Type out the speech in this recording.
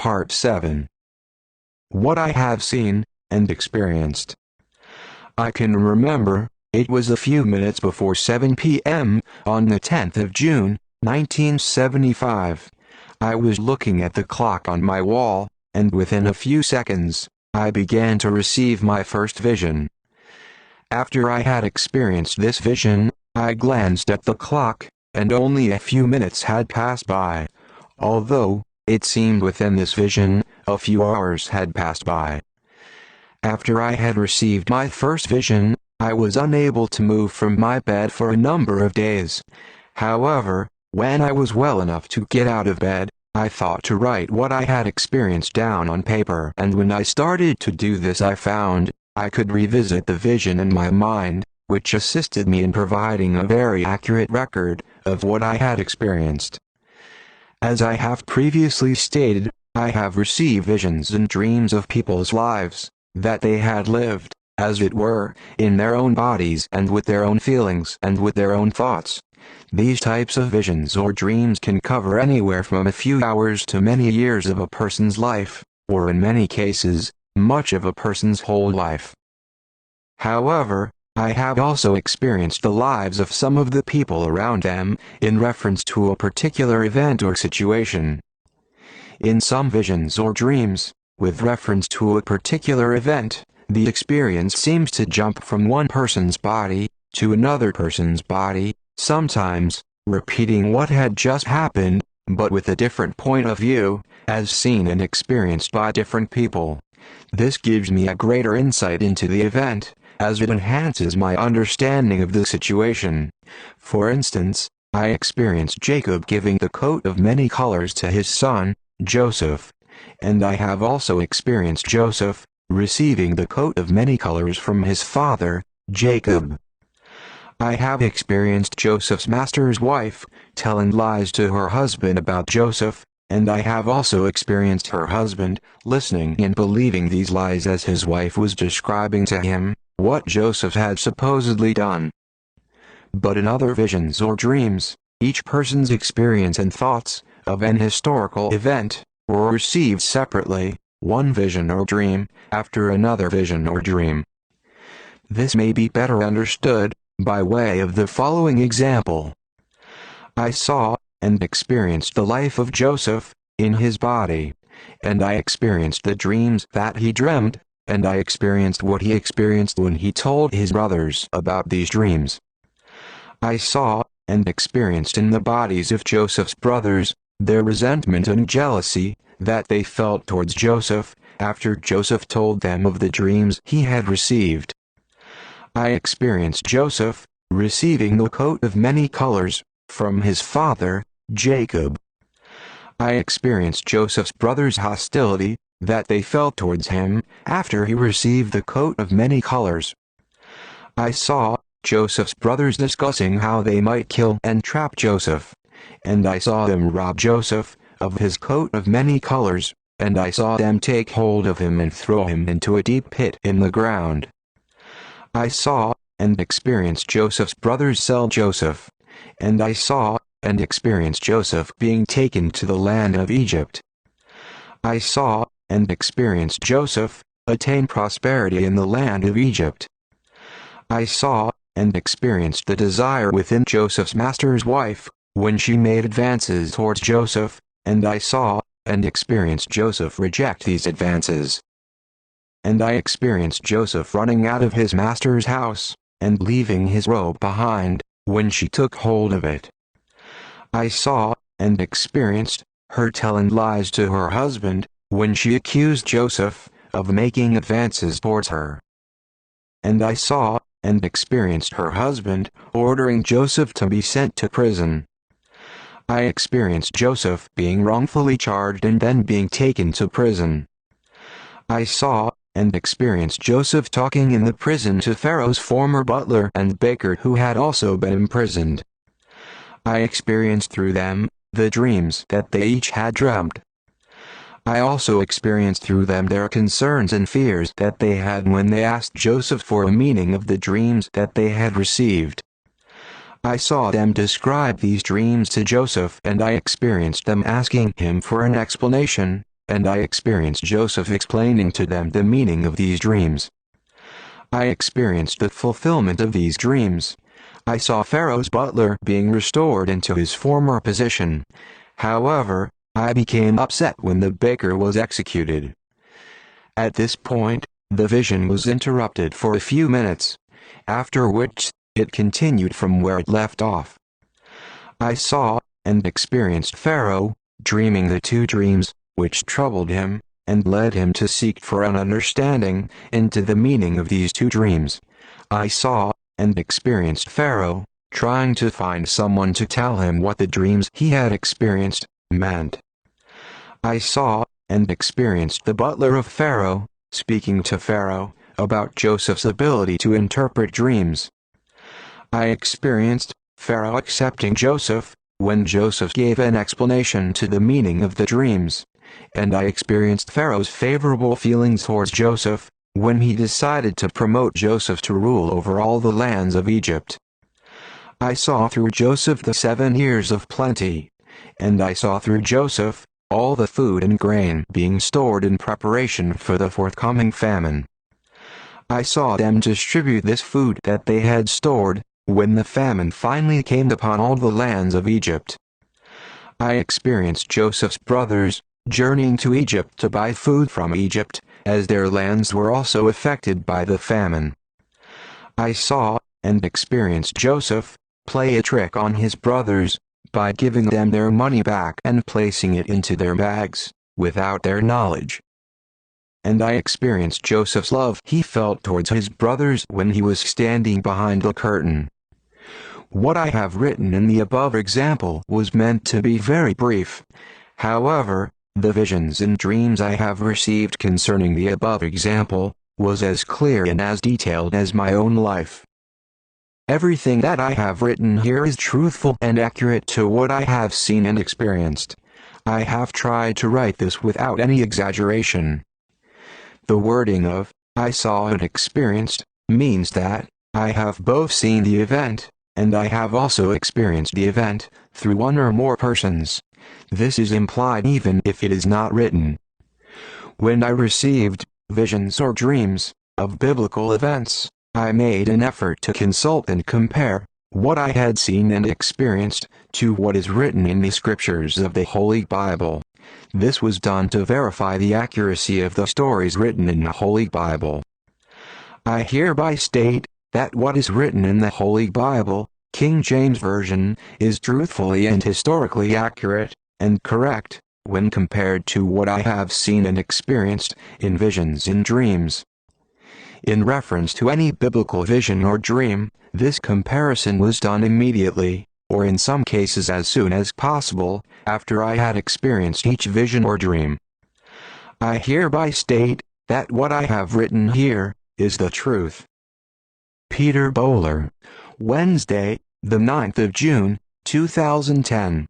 Part 7. What I have seen and experienced. I can remember, it was a few minutes before 7 p.m. on the 10th of June, 1975. I was looking at the clock on my wall, and within a few seconds, I began to receive my first vision. After I had experienced this vision, I glanced at the clock, and only a few minutes had passed by. Although, it seemed within this vision, a few hours had passed by. After I had received my first vision, I was unable to move from my bed for a number of days. However, when I was well enough to get out of bed, I thought to write what I had experienced down on paper, and when I started to do this, I found I could revisit the vision in my mind, which assisted me in providing a very accurate record of what I had experienced. As I have previously stated, I have received visions and dreams of people's lives that they had lived, as it were, in their own bodies and with their own feelings and with their own thoughts. These types of visions or dreams can cover anywhere from a few hours to many years of a person's life, or in many cases, much of a person's whole life. However, I have also experienced the lives of some of the people around them, in reference to a particular event or situation. In some visions or dreams, with reference to a particular event, the experience seems to jump from one person's body to another person's body, sometimes repeating what had just happened, but with a different point of view, as seen and experienced by different people. This gives me a greater insight into the event, as it enhances my understanding of the situation. For instance, I experienced Jacob giving the coat of many colors to his son, Joseph, and I have also experienced Joseph receiving the coat of many colors from his father, Jacob. I have experienced Joseph's master's wife telling lies to her husband about Joseph, and I have also experienced her husband listening and believing these lies as his wife was describing to him what Joseph had supposedly done. But in other visions or dreams, each person's experience and thoughts of an historical event were received separately, one vision or dream after another vision or dream. This may be better understood by way of the following example. I saw and experienced the life of Joseph in his body, and I experienced the dreams that he dreamed, and I experienced what he experienced when he told his brothers about these dreams. I saw and experienced in the bodies of Joseph's brothers their resentment and jealousy that they felt towards Joseph after Joseph told them of the dreams he had received. I experienced Joseph receiving the coat of many colors from his father, Jacob. I experienced Joseph's brothers' hostility that they felt towards him after he received the coat of many colors. I saw Joseph's brothers discussing how they might kill and trap Joseph, and I saw them rob Joseph of his coat of many colors, and I saw them take hold of him and throw him into a deep pit in the ground. I saw and experienced Joseph's brothers sell Joseph, and I saw and experienced Joseph being taken to the land of Egypt. I saw and experienced Joseph attain prosperity in the land of Egypt. I saw and experienced the desire within Joseph's master's wife when she made advances towards Joseph, and I saw and experienced Joseph reject these advances. And I experienced Joseph running out of his master's house and leaving his robe behind when she took hold of it. I saw and experienced her telling lies to her husband when she accused Joseph of making advances towards her. And I saw and experienced her husband ordering Joseph to be sent to prison. I experienced Joseph being wrongfully charged and then being taken to prison. I saw and experienced Joseph talking in the prison to Pharaoh's former butler and baker who had also been imprisoned. I experienced through them the dreams that they each had dreamt. I also experienced through them their concerns and fears that they had when they asked Joseph for a meaning of the dreams that they had received. I saw them describe these dreams to Joseph, and I experienced them asking him for an explanation, and I experienced Joseph explaining to them the meaning of these dreams. I experienced the fulfillment of these dreams. I saw Pharaoh's butler being restored into his former position. However, I became upset when the baker was executed. At this point, the vision was interrupted for a few minutes, after which, it continued from where it left off. I saw and experienced Pharaoh dreaming the two dreams, which troubled him, and led him to seek for an understanding into the meaning of these two dreams. I saw and experienced Pharaoh trying to find someone to tell him what the dreams he had experienced meant. I saw and experienced the butler of Pharaoh speaking to Pharaoh about Joseph's ability to interpret dreams. I experienced Pharaoh accepting Joseph when Joseph gave an explanation to the meaning of the dreams, and I experienced Pharaoh's favorable feelings towards Joseph when he decided to promote Joseph to rule over all the lands of Egypt. I saw through Joseph the 7 years of plenty, and I saw through Joseph all the food and grain being stored in preparation for the forthcoming famine. I saw them distribute this food that they had stored when the famine finally came upon all the lands of Egypt. I experienced Joseph's brothers journeying to Egypt to buy food from Egypt, as their lands were also affected by the famine. I saw and experienced Joseph play a trick on his brothers by giving them their money back and placing it into their bags, without their knowledge. And I experienced Joseph's love he felt towards his brothers when he was standing behind the curtain. What I have written in the above example was meant to be very brief. However, the visions and dreams I have received concerning the above example was as clear and as detailed as my own life. Everything that I have written here is truthful and accurate to what I have seen and experienced. I have tried to write this without any exaggeration. The wording of, "I saw and experienced," means that I have both seen the event, and I have also experienced the event, through one or more persons. This is implied even if it is not written. When I received visions or dreams of biblical events, I made an effort to consult and compare what I had seen and experienced to what is written in the scriptures of the Holy Bible. This was done to verify the accuracy of the stories written in the Holy Bible. I hereby state that what is written in the Holy Bible, King James Version, is truthfully and historically accurate and correct when compared to what I have seen and experienced in visions and dreams. In reference to any biblical vision or dream, this comparison was done immediately, or in some cases as soon as possible, after I had experienced each vision or dream. I hereby state that what I have written here is the truth. Peter Bowler, Wednesday, the 9th of June, 2010.